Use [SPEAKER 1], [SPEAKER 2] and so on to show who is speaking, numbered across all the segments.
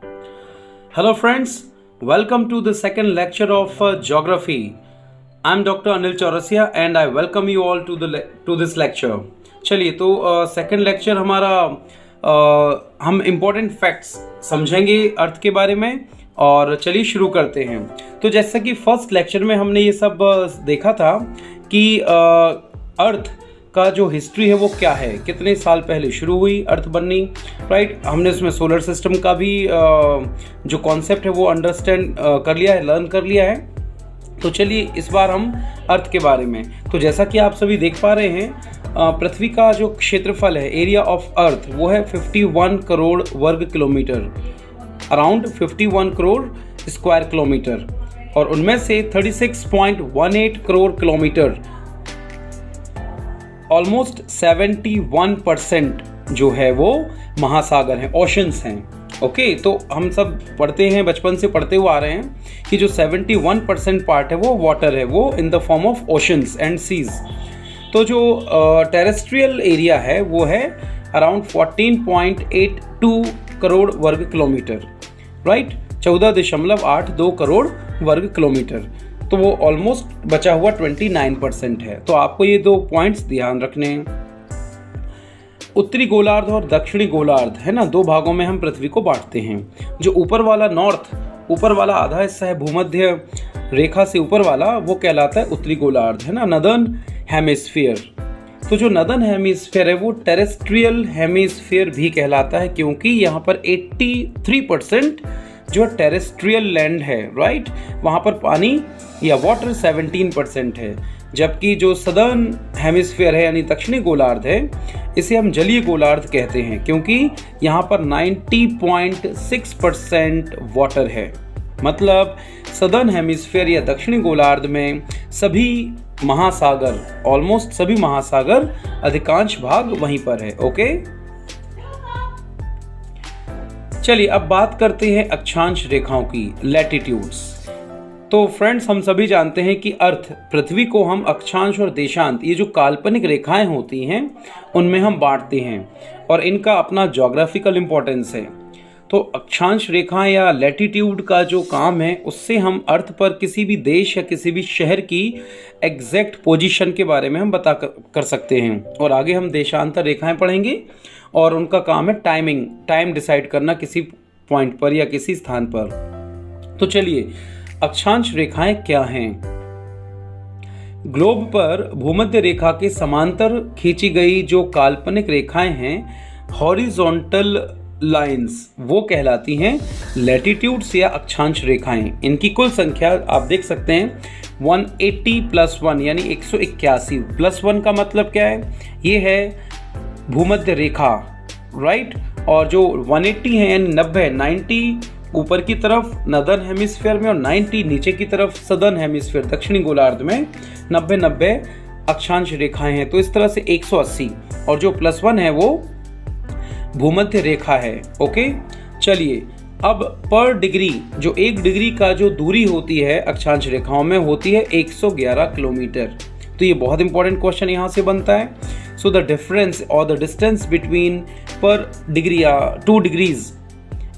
[SPEAKER 1] Hello friends, welcome to the second lecture of Geography. I'm Dr. Anil Chaurasia and I welcome you all to this lecture. चलिए तो second lecture हमारा हम important facts समझेंगे अर्थ के बारे में और चलिए शुरू करते हैं। तो जैसा कि फर्स्ट लेक्चर में हमने ये सब देखा था कि अर्थ का जो हिस्ट्री है वो क्या है, कितने साल पहले शुरू हुई अर्थ बननी, राइट। हमने उसमें सोलर सिस्टम का भी जो कॉन्सेप्ट है वो अंडरस्टैंड कर लिया है, लर्न कर लिया है। तो चलिए इस बार हम अर्थ के बारे में, तो जैसा कि आप सभी देख पा रहे हैं पृथ्वी का जो क्षेत्रफल है, एरिया ऑफ अर्थ, वो है 51 करोड़ वर्ग kilometre, around 51 crore square kilometre, और उनमें से 36.18 करोड़ किलोमीटर, ऑलमोस्ट 71% जो है वो महासागर हैं, ओशंस हैं। ओके, तो हम सब पढ़ते हैं, बचपन से पढ़ते हुए आ रहे हैं कि जो 71% पार्ट है वो वाटर है, वो in the form of oceans and seas. तो जो टेरेस्ट्रियल एरिया है वो है अराउंड 14.82 करोड़ वर्ग किलोमीटर, राइट, 14.82 करोड़ वर्ग किलोमीटर। तो वो ऑलमोस्ट बचा हुआ 29% है। तो आपको ये दो पॉइंट्स ध्यान रखने हैं। उत्तरी गोलार्ध और दक्षिणी गोलार्ध है ना, दो भागों में हम पृथ्वी को बांटते हैं। जो ऊपर वाला नॉर्थ, ऊपर वाला आधा हिस्सा है भूमध्य रेखा से ऊपर वाला, वो कहलाता है उत्तरी गोलार्ध, है ना, नदर्न हेमिस्फीयर। तो जो नदर्न हेमिस्फीयर है वो टेरेस्ट्रियल हेमिस्फीयर भी कहलाता है, क्योंकि यहाँ पर 83% जो टेरेस्ट्रियल लैंड है, राइट, वहाँ पर पानी या वाटर 17% है। जबकि जो सदर्न हेमिस्फीयर है यानी दक्षिणी गोलार्ध है, इसे हम जलीय गोलार्ध कहते हैं, क्योंकि यहाँ पर 90.6% वाटर है। मतलब सदर्न हेमिस्फीयर या दक्षिणी गोलार्ध में सभी महासागर, ऑलमोस्ट सभी महासागर, अधिकांश भाग वहीं पर है। ओके, चलिए अब बात करते हैं अक्षांश रेखाओं की, लैटिट्यूड्स। तो फ्रेंड्स, हम सभी जानते हैं कि अर्थ, पृथ्वी को हम अक्षांश और देशांत, ये जो काल्पनिक रेखाएं होती हैं, उनमें हम बांटते हैं और इनका अपना ज्योग्राफिकल इंपॉर्टेंस है। तो अक्षांश रेखाएं या लैटिट्यूड का जो काम है, उससे हम अर्थ पर किसी भी देश या किसी भी शहर की एग्जैक्ट पोजीशन के बारे में हम बता कर सकते हैं। और आगे हम देशांतर रेखाएं पढ़ेंगे और उनका काम है टाइम डिसाइड करना किसी पॉइंट पर या किसी स्थान पर। तो चलिए, अक्षांश रेखाएं क्या हैं? ग्लोब पर भूमध्य रेखा के समांतर खींची गई जो काल्पनिक रेखाएं हैं, हॉरिजॉन्टल लाइंस, वो कहलाती हैं लैटिट्यूड्स या अक्षांश रेखाएं। इनकी कुल संख्या आप देख सकते हैं 180 + 1 यानी 181। +1 का मतलब क्या है? ये है भूमध्य रेखा, राइट, और जो 180 है यानी 90 ऊपर की तरफ नदर्न हेमिस्फीयर में और 90 नीचे की तरफ सदर्न हेमिस्फीयर दक्षिणी गोलार्ध में, 90 अक्षांश रेखाएं हैं। तो इस तरह से 180, और जो +1 है वो भूमध्य रेखा है। ओके, चलिए अब पर डिग्री, जो 1 डिग्री का जो दूरी होती है अक्षांश रेखाओं में, होती है 111 किलोमीटर। तो ये बहुत इंपॉर्टेंट क्वेश्चन यहाँ से बनता है। सो द डिफरेंस और द डिस्टेंस बिटवीन पर डिग्री या 2 डिग्रीज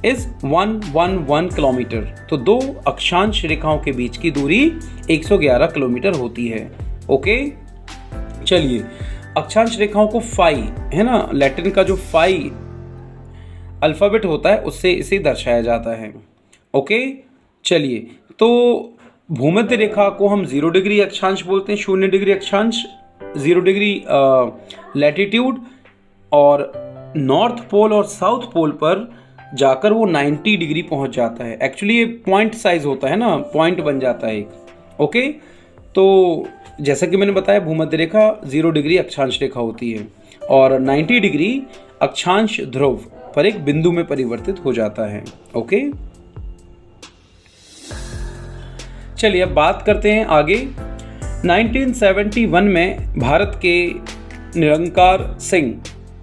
[SPEAKER 1] इज 111 किलोमीटर। तो दो अक्षांश रेखाओं के बीच की दूरी 111 किलोमीटर होती है। ओके, चलिए, अक्षांश रेखाओं को फाई, है ना, लैटिन का जो फाई अल्फाबेट होता है उससे इसे दर्शाया जाता है। ओके, चलिए, तो भूमध्य रेखा को हम 0 डिग्री अक्षांश बोलते हैं, 0 डिग्री अक्षांश, 0 डिग्री लैटिट्यूड, और नॉर्थ पोल और साउथ पोल पर जाकर वो 90 डिग्री पहुंच जाता है। एक्चुअली ये पॉइंट साइज होता है ना, पॉइंट बन जाता है एक। ओके, तो जैसा कि मैंने बताया, भूमध्य रेखा 0 डिग्री अक्षांश रेखा होती है और 90 डिग्री अक्षांश ध्रुव पर एक बिंदु में परिवर्तित हो जाता है। ओके, चलिए अब बात करते हैं आगे। 1971 में भारत के निरंकार सिंह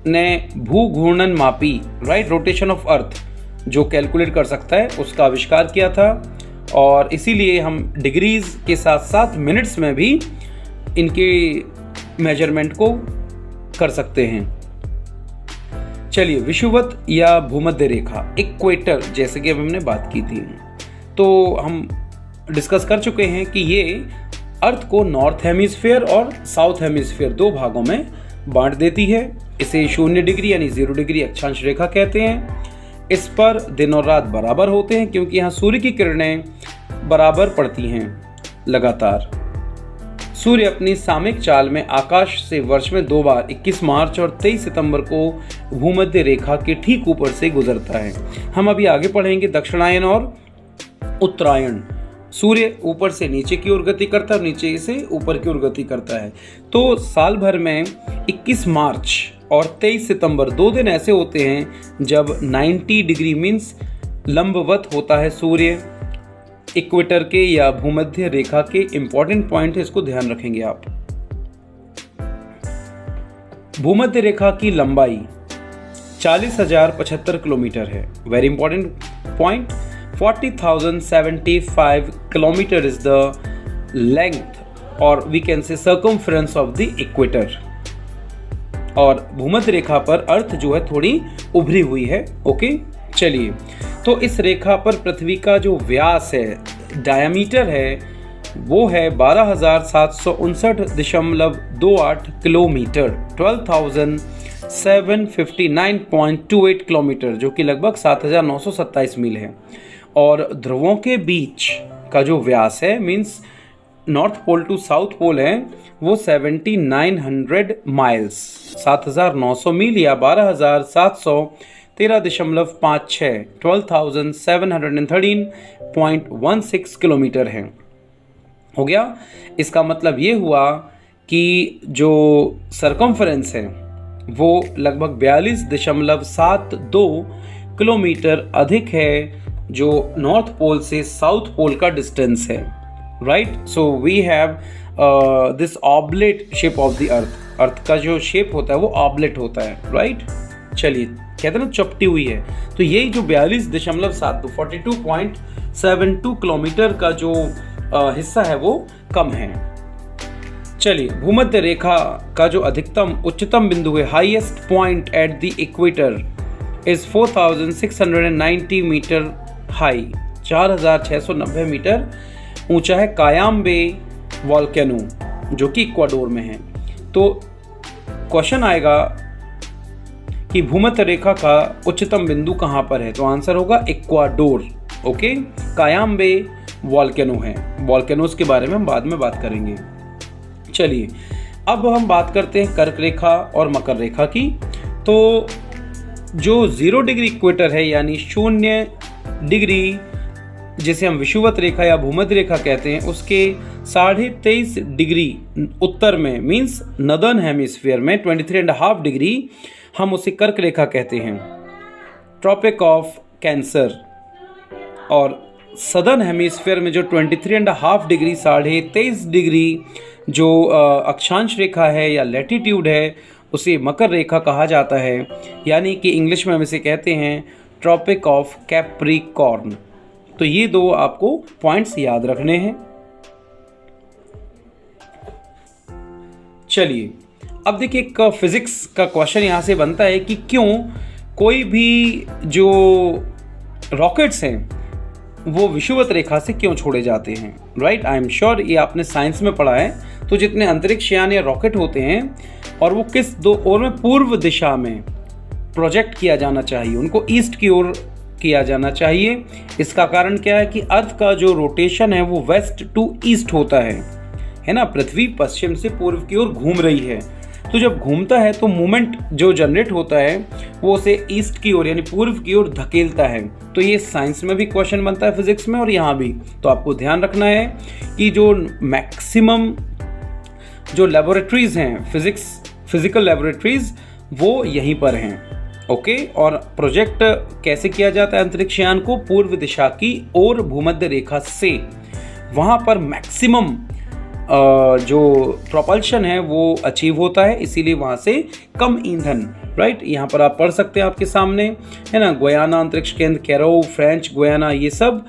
[SPEAKER 1] ने भू घूर्णन मापी, राइट, रोटेशन ऑफ अर्थ, जो कैलकुलेट कर सकता है, उसका आविष्कार किया था। और इसीलिए हम डिग्रीज के साथ साथ मिनट्स में भी इनके मेजरमेंट को कर सकते हैं। चलिए, विषुवत या भूमध्य रेखा, इक्वेटर, जैसे कि अब हमने बात की थी, तो हम डिस्कस कर चुके हैं कि ये अर्थ को नॉर्थ हेमिस्फीयर और साउथ हेमिस्फीयर दो भागों में बांट देती है। इसे 0 डिग्री यानी 0 डिग्री अक्षांश रेखा कहते हैं। इस पर दिन और रात बराबर होते हैं क्योंकि यहाँ सूर्य की किरणें बराबर पड़ती हैं लगातार। सूर्य अपनी सामयिक चाल में आकाश से वर्ष में 2 बार 21 मार्च और 23 सितंबर को भूमध्य रेखा के ठीक ऊपर से गुजरता है। हम अभी आगे पढ़ेंगे दक्षिणायन और उत्तरायण। सूर्य ऊपर से नीचे की ओर गति करता है और नीचे से ऊपर की ओर गति करता है। तो साल भर में 21 मार्च और 23 सितंबर 2 दिन ऐसे होते हैं जब 90 डिग्री मीन्स लंबवत होता है सूर्य इक्वेटर के या भूमध्य रेखा के। इंपॉर्टेंट पॉइंट है, इसको ध्यान रखेंगे आप। भूमध्य रेखा की लंबाई 40,075 किलोमीटर है। Very important point. 40,075 kilometer is the length or we can say circumference of the equator। और भूमध्य रेखा पर अर्थ जो है थोड़ी उभरी हुई है। ओके, चलिए, तो इस रेखा पर पृथ्वी का जो व्यास है, डायमीटर है, वो है 12,759.28 किलोमीटर, 12,759.28 किलोमीटर, जो कि लगभग 7,927 मील है। और ध्रुवों के बीच का जो व्यास है means north pole to south pole है, वो 7,900 माइल्स, 7,900 मील या 12,713.56, 12,713.16 किलोमीटर है। हो गया। इसका मतलब ये हुआ कि जो सरकमफरेंस है वो लगभग 42.72 किलोमीटर अधिक है, जो नॉर्थ पोल से साउथ पोल का डिस्टेंस है। Right, so we have this oblate shape of the earth. Earth का जो शेप होता है वो ऑब्लेट होता है। राइट, चलिए, कहते हैं ना चपटी हुई है, तो यही जो 42.72 किलोमीटर का जो हिस्सा है वो कम है। चलिए, भूमध्य रेखा का जो उच्चतम बिंदु है, highest point at the equator is 4,690 metre high, 4,690 metre ऊंचा है। कायाम्बे वॉल्केनो, जो कि इक्वाडोर में है। तो क्वेश्चन आएगा कि भूमध्य रेखा का उच्चतम बिंदु कहां पर है, तो आंसर होगा इक्वाडोर। ओके, कायाम्बे वॉल्केनो है। वॉल्केनोस के बारे में हम बाद में बात करेंगे। चलिए, अब हम बात करते हैं कर्क रेखा और मकर रेखा की। तो जो 0 डिग्री इक्वेटर है यानी 0 डिग्री, जिसे हम विषुवत रेखा या भूमध्य रेखा कहते हैं, उसके 23.5 डिग्री उत्तर में मीन्स नदर्न हेमिस्फीयर में 23.5 डिग्री, हम उसे कर्क रेखा कहते हैं, ट्रॉपिक ऑफ कैंसर। और सदर्न हेमिस्फीयर में जो 23.5 डिग्री, 23.5 डिग्री जो अक्षांश रेखा है या लैटिट्यूड है, उसे मकर रेखा कहा जाता है, यानी कि इंग्लिश में हम इसे कहते हैं ट्रॉपिक ऑफ कैप्रिकॉर्न। तो ये दो आपको पॉइंट्स याद रखने हैं। चलिए, अब देखिए, एक फिजिक्स का क्वेश्चन यहाँ से बनता है कि क्यों कोई भी जो रॉकेट्स हैं वो विषुवत रेखा से क्यों छोड़े जाते हैं। राइट, आई एम श्योर ये आपने साइंस में पढ़ा है। तो जितने अंतरिक्ष यान या रॉकेट होते हैं और वो किस दो ओर में, पूर्व दिशा में प्रोजेक्ट किया जाना चाहिए, उनको ईस्ट की ओर किया जाना चाहिए। इसका कारण क्या है कि अर्थ का जो रोटेशन है वो वेस्ट टू ईस्ट होता है ना। पृथ्वी पश्चिम से पूर्व की ओर घूम रही है, तो जब घूमता है तो मोमेंट जो जनरेट होता है वो उसे ईस्ट की ओर यानी पूर्व की ओर धकेलता है। तो ये साइंस में भी क्वेश्चन बनता है, फिजिक्स में, और यहाँ भी। तो आपको ध्यान रखना है कि जो मैक्सिमम जो लेबोरेटरीज हैं, फिजिकल लेबोरेटरीज, वो यहीं पर हैं। ओके, और प्रोजेक्ट कैसे किया जाता है अंतरिक्ष यान को, पूर्व दिशा की ओर भूमध्य रेखा से, वहाँ पर मैक्सिमम जो प्रोपल्शन है वो अचीव होता है, इसीलिए वहाँ से कम ईंधन। राइट, यहाँ पर आप पढ़ सकते हैं आपके सामने, है ना। गुयाना अंतरिक्ष केंद्र, कैरो, फ्रेंच गुयाना, ये सब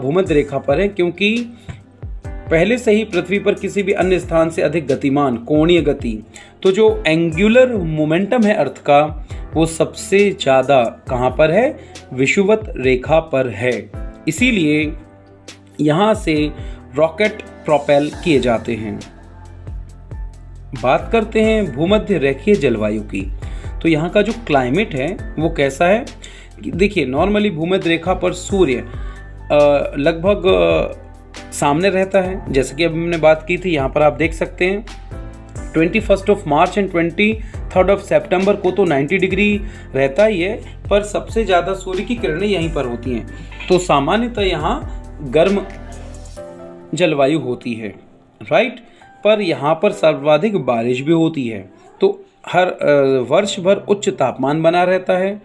[SPEAKER 1] भूमध्य रेखा पर है, क्योंकि पहले से ही पृथ्वी पर किसी भी अन्य स्थान से अधिक गतिमान कोणीय गति तो जो एंगुलर मोमेंटम है अर्थ का वो सबसे ज़्यादा कहाँ पर है? विषुवत रेखा पर है। इसीलिए यहाँ से रॉकेट प्रोपेल किए जाते हैं। बात करते हैं भूमध्य रेखीय जलवायु की। तो यहाँ का जो क्लाइमेट है वो कैसा है? देखिए, नॉर्मली भूमध्य रेखा पर सूर्य लगभग सामने रहता है, जैसे कि अभी हमने बात की थी। यहाँ पर आप देख सकते हैं 21 मार्च एंड 23 सितंबर को तो 90 डिग्री रहता ही है, पर सबसे ज़्यादा सूर्य की किरणें यहीं पर होती हैं। तो सामान्यतः यहाँ गर्म जलवायु होती है, राइट। पर यहाँ पर सर्वाधिक बारिश भी होती है, तो हर वर्ष भर उच्च तापमान बना रहता है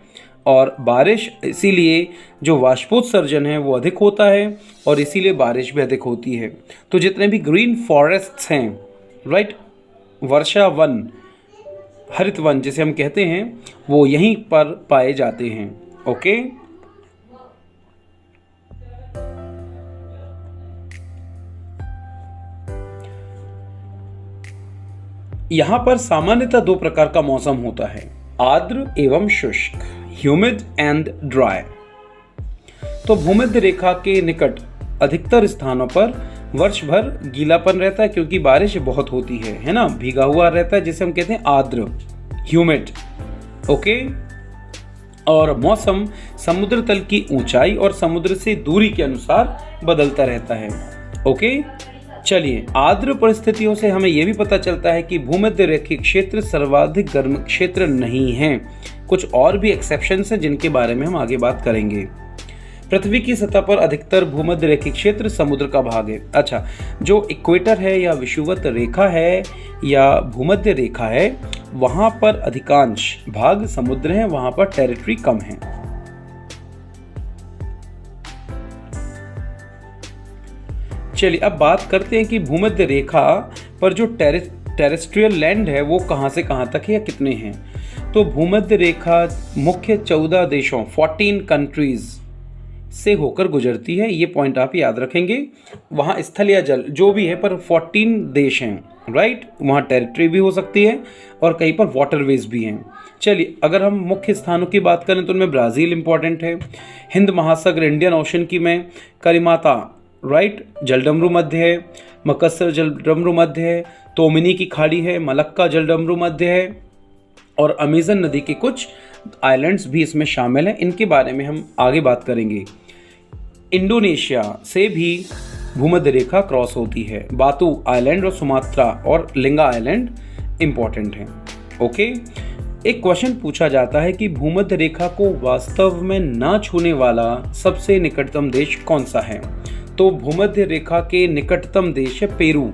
[SPEAKER 1] और बारिश, इसीलिए जो वाष्पोत्सर्जन है वो अधिक होता है और इसीलिए बारिश भी अधिक होती है। तो जितने भी ग्रीन फॉरेस्ट्स हैं, राइट, वर्षा वन, हरित वन जिसे हम कहते हैं, वो यहीं पर पाए जाते हैं। ओके, यहाँ पर सामान्यतः दो प्रकार का मौसम होता है, आर्द्र एवं शुष्क, ह्यूमिड एंड ड्राई। तो भूमध्य रेखा के निकट अधिकतर स्थानों पर वर्ष भर गीलापन रहता है क्योंकि बारिश बहुत होती है ना, भीगा हुआ रहता है, जिसे हम कहते हैं आर्द्र, ह्यूमिड। ओके, और मौसम समुद्र तल की ऊंचाई और समुद्र से दूरी के अनुसार बदलता रहता है। ओके, चलिए, आर्द्र परिस्थितियों से हमें यह भी पता चलता है कि भूमध्य रेखीय क्षेत्र सर्वाधिक गर्म क्षेत्र नहीं है। कुछ और भी एक्सेप्शंस हैं जिनके बारे में हम आगे बात करेंगे। पृथ्वी की सतह पर अधिकतर भूमध्य रेखीय क्षेत्र समुद्र का भाग है। अच्छा, जो इक्वेटर है या विषुवत रेखा है या भूमध्य रेखा है, वहां पर अधिकांश भाग समुद्र है, वहां पर टेरिटरी कम है। चलिए, अब बात करते हैं कि भूमध्य रेखा पर जो टेरेस्ट्रियल लैंड है वो कहां से कहां तक है या कितने हैं। तो भूमध्य रेखा मुख्य 14 देशों 14 कंट्रीज से होकर गुजरती है। ये पॉइंट आप याद रखेंगे। वहाँ स्थल या जल जो भी है, पर 14 देश हैं, राइट। वहाँ टेरिटरी भी हो सकती है और कहीं पर वाटरवेज भी हैं। चलिए, अगर हम मुख्य स्थानों की बात करें तो उनमें ब्राज़ील इंपॉर्टेंट है, हिंद महासागर इंडियन ओशन की में करिमाता, राइट, जलडमरू मध्य है, मकस्सर जलडमरू मध्य है, तोमिनी की खाड़ी है, मलक्का जलडमरू मध्य है और अमेजन नदी के कुछ आइलैंड्स भी इसमें शामिल हैं। इनके बारे में हम आगे बात करेंगे। इंडोनेशिया से भी भूमध्य रेखा क्रॉस होती है। बातू आइलैंड और सुमात्रा और लिंगा आइलैंड इंपॉर्टेंट हैं। ओके, एक क्वेश्चन पूछा जाता है कि भूमध्य रेखा को वास्तव में ना छूने वाला सबसे निकटतम देश कौन सा है। तो भूमध्य रेखा के निकटतम देश है पेरू।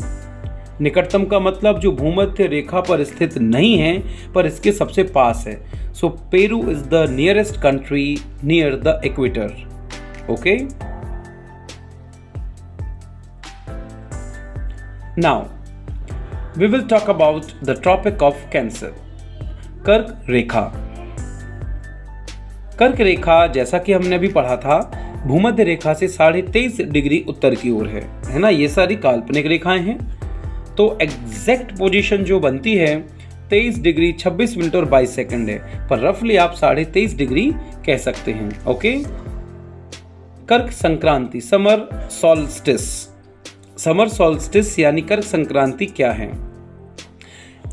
[SPEAKER 1] निकटतम का मतलब जो भूमध्य रेखा पर स्थित नहीं है पर इसके सबसे पास है। So Peru is the nearest country near the equator. Okay, now we will talk about the tropic of cancer. कर्क रेखा। कर्क रेखा, जैसा कि हमने अभी पढ़ा था, भूमध्य रेखा से 23.5 डिग्री उत्तर की ओर है ना। ये सारी काल्पनिक रेखाएं हैं। तो एग्जैक्ट पोजीशन जो बनती है 23 डिग्री 26 मिनट और 22 सेकंड है, पर रफली आप 23.5 डिग्री कह सकते हैं। ओके, कर्क Sankranti, summer solstice. Summer solstice यानी कर्क संक्रांति क्या है?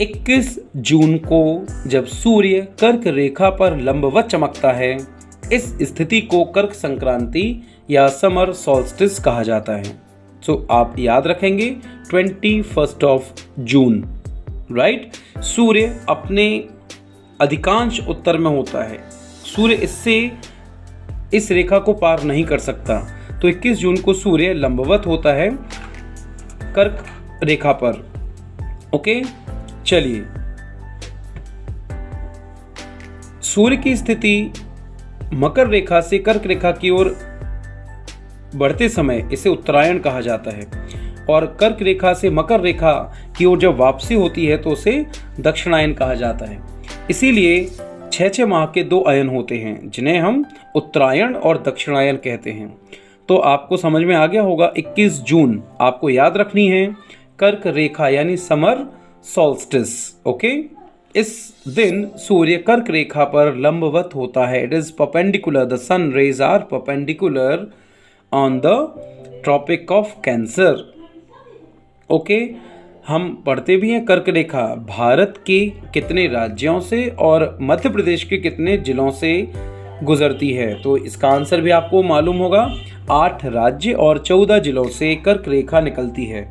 [SPEAKER 1] 21 जून को जब सूर्य कर्क रेखा पर लंबवत चमकता है, इस स्थिति को कर्क संक्रांति या समर सॉल्स्टिस कहा जाता है। सो आप याद रखेंगे 21 जून, राइट। सूर्य अपने अधिकांश उत्तर में होता है। सूर्य इस रेखा को पार नहीं कर सकता। तो 21 जून को सूर्य लंबवत होता है कर्क रेखा पर। ओके, चलिए, सूर्य की स्थिति मकर रेखा से कर्क रेखा की ओर बढ़ते समय इसे उत्तरायण कहा जाता है और कर्क रेखा से मकर रेखा की ओर जब वापसी होती है तो उसे दक्षिणायन कहा जाता है। इसीलिए 6 माह के 2 अयन होते हैं जिन्हें हम उत्तरायण और दक्षिणायन कहते हैं। तो आपको समझ में आ गया होगा, 21 जून आपको याद रखनी है कर्क रेखा यानी समर सॉल्स्टिस। ओके, इस दिन सूर्य कर्क रेखा पर लंबवत होता है। It is perpendicular, the sun rays are perpendicular on the tropic of cancer. Okay, हम पढ़ते भी हैं कर्क रेखा भारत के कितने राज्यों से और मध्य प्रदेश के कितने जिलों से गुजरती है। तो इसका आंसर भी आपको मालूम होगा, 8 राज्य और 14 जिलों से कर्क रेखा निकलती है।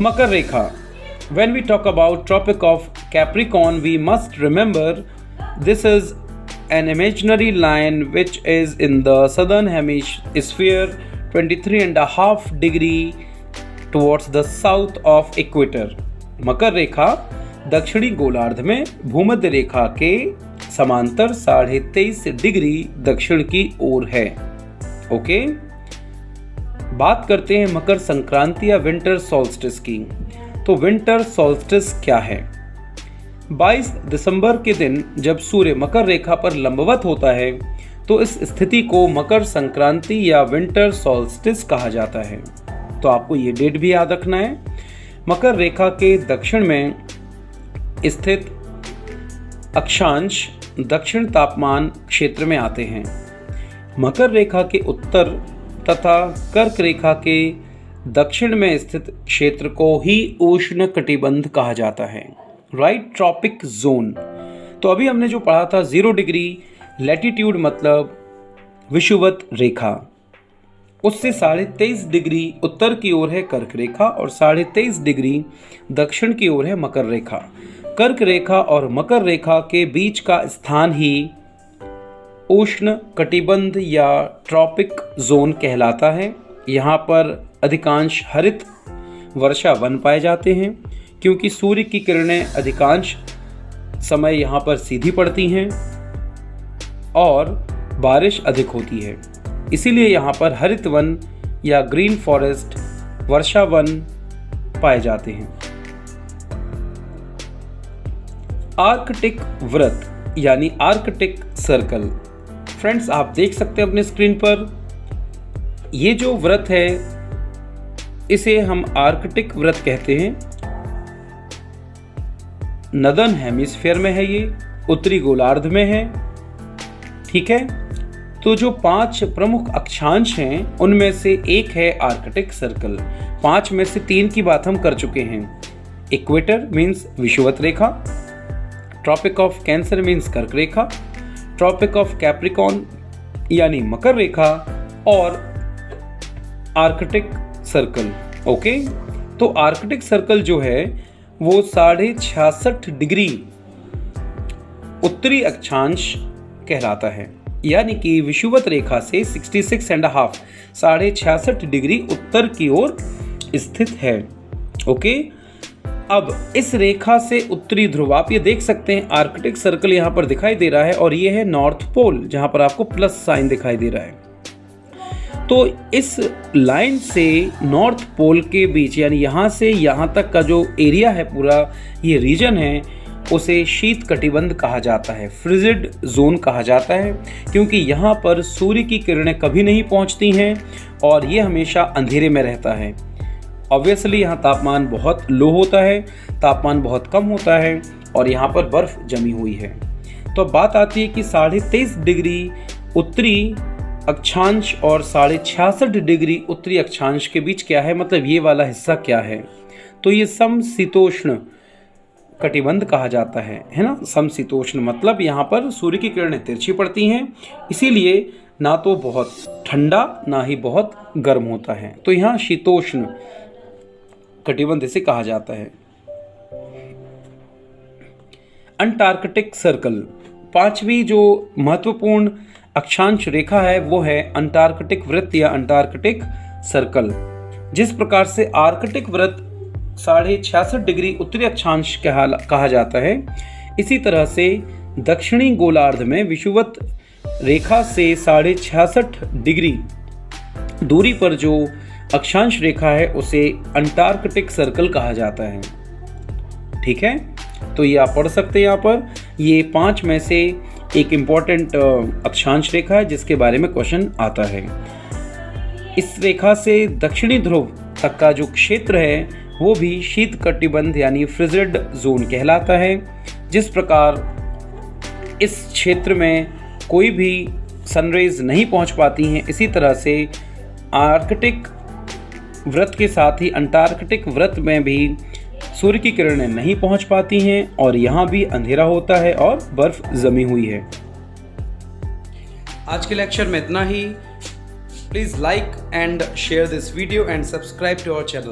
[SPEAKER 1] मकर रेखा। When we talk about Tropic of Capricorn, we must remember this is an imaginary line which is in the southern hemisphere, 23.5 degree towards the south of equator. मकर रेखा दक्षिणी गोलार्ध में भूमध्य रेखा के समांतर 23.5 डिग्री दक्षिण की ओर है। ओके, बात करते हैं मकर संक्रांति या विंटर सॉल्स्टिस की। तो विंटर सॉल्स्टिस क्या है? 22 दिसंबर के दिन जब सूर्य मकर रेखा पर लंबवत होता है तो इस स्थिति को मकर संक्रांति या विंटर सॉल्स्टिस कहा जाता है। तो आपको ये डेट भी याद रखना है। मकर रेखा के दक्षिण में स्थित अक्षांश दक्षिण तापमान क्षेत्र में आते हैं। मकर रेखा के उत्तर तथा कर्क रेखा के दक्षिण में स्थित क्षेत्र को ही उष्ण कटिबंध कहा जाता है, राइट, ट्रॉपिक जोन। तो अभी हमने जो पढ़ा था 0 डिग्री लैटिट्यूड मतलब विषुवत रेखा, उससे 23.5 डिग्री उत्तर की ओर है कर्क रेखा और 23.5 डिग्री दक्षिण की ओर है मकर रेखा। कर्क रेखा और मकर रेखा के बीच का स्थान ही उष्ण कटिबंध या ट्रॉपिक जोन कहलाता है। यहाँ पर अधिकांश हरित वर्षा वन पाए जाते हैं क्योंकि सूर्य की किरणें अधिकांश समय यहाँ पर सीधी पड़ती हैं और बारिश अधिक होती है, इसीलिए यहाँ पर हरित वन या ग्रीन फॉरेस्ट वर्षा वन पाए जाते हैं। आर्कटिक व्रत यानी आर्कटिक सर्कल। फ्रेंड्स, आप देख सकते हैं अपने स्क्रीन पर, ये जो व्रत है इसे हम आर्कटिक व्रत कहते हैं। नदर्न हेमिस्फीयर में है, ये उत्तरी गोलार्ध में है। ठीक है, तो जो 5 प्रमुख अक्षांश हैं उनमें से एक है आर्कटिक सर्कल। 5 में से 3 की बात हम कर चुके हैं। इक्वेटर मीन्स विषुवत रेखा, ट्रॉपिक ऑफ कैंसर मीन्स कर्क रेखा, ट्रॉपिक ऑफ कैप्रिकॉर्न यानी मकर रेखा और आर्कटिक सर्कल। ओके, तो आर्कटिक सर्कल जो है वो 66.5 डिग्री उत्तरी अक्षांश कहलाता है, यानी कि विषुवत रेखा से 66.5 66.5 डिग्री उत्तर की ओर स्थित है। ओके, अब इस रेखा से उत्तरी ध्रुव, आप ये देख सकते हैं आर्कटिक सर्कल यहाँ पर दिखाई दे रहा है और ये है नॉर्थ पोल जहाँ पर आपको प्लस साइन दिखाई दे रहा है। तो इस लाइन से नॉर्थ पोल के बीच यानी यहाँ से यहाँ तक का जो एरिया है, पूरा ये रीजन है, उसे शीत कटिबंध कहा जाता है, फ्रिजिड जोन कहा जाता है, क्योंकि यहाँ पर सूर्य की किरणें कभी नहीं पहुँचती हैं और ये हमेशा अंधेरे में रहता है। ऑब्वियसली यहाँ तापमान बहुत लो होता है, तापमान बहुत कम होता है और यहाँ पर बर्फ जमी हुई है। तो अब बात आती है कि 23.5 डिग्री उत्तरी अक्षांश और 66.5 डिग्री उत्तरी अक्षांश के बीच क्या है, मतलब ये वाला हिस्सा क्या है। तो ये समशीतोष्ण कटिबंध कहा जाता है ना। समशीतोष्ण मतलब यहाँ पर सूर्य की किरणें तिरछी पड़ती हैं, इसीलिए ना तो बहुत ठंडा ना ही बहुत गर्म होता है, तो यहाँ शीतोष्ण कटिबंध इसे कहा जाता है। अंटार्कटिक सर्कल, 5वीं जो महत्वपूर्ण अक्षांश रेखा है वो है अंटार्कटिक वृत्त या अंटार्कटिक सर्कल। जिस प्रकार से आर्कटिक वृत्त 66.5 डिग्री उत्तरी अक्षांश कहा जाता है, इसी तरह से दक्षिणी गोलार्ध में विषुवत रेखा से 66.5 डिग्री दूरी पर जो अक्षांश रेखा है उसे अंटार्कटिक सर्कल कहा जाता है। ठीक है, तो ये आप पढ़ सकते हैं। यहाँ पर ये 5 में से एक इम्पॉर्टेंट अक्षांश रेखा है जिसके बारे में क्वेश्चन आता है। इस रेखा से दक्षिणी ध्रुव तक का जो क्षेत्र है वो भी शीतकटिबंध यानी फ्रिजिड जोन कहलाता है। जिस प्रकार इस क्षेत्र में कोई भी सनरेज नहीं पहुंच पाती हैं, इसी तरह से आर्कटिक वृत्त के साथ ही अंटार्कटिक वृत्त में भी सूर्य की किरणें नहीं पहुंच पाती हैं और यहाँ भी अंधेरा होता है और बर्फ जमी हुई है। आज के लेक्चर में इतना ही। Please like and share this video and subscribe to our channel.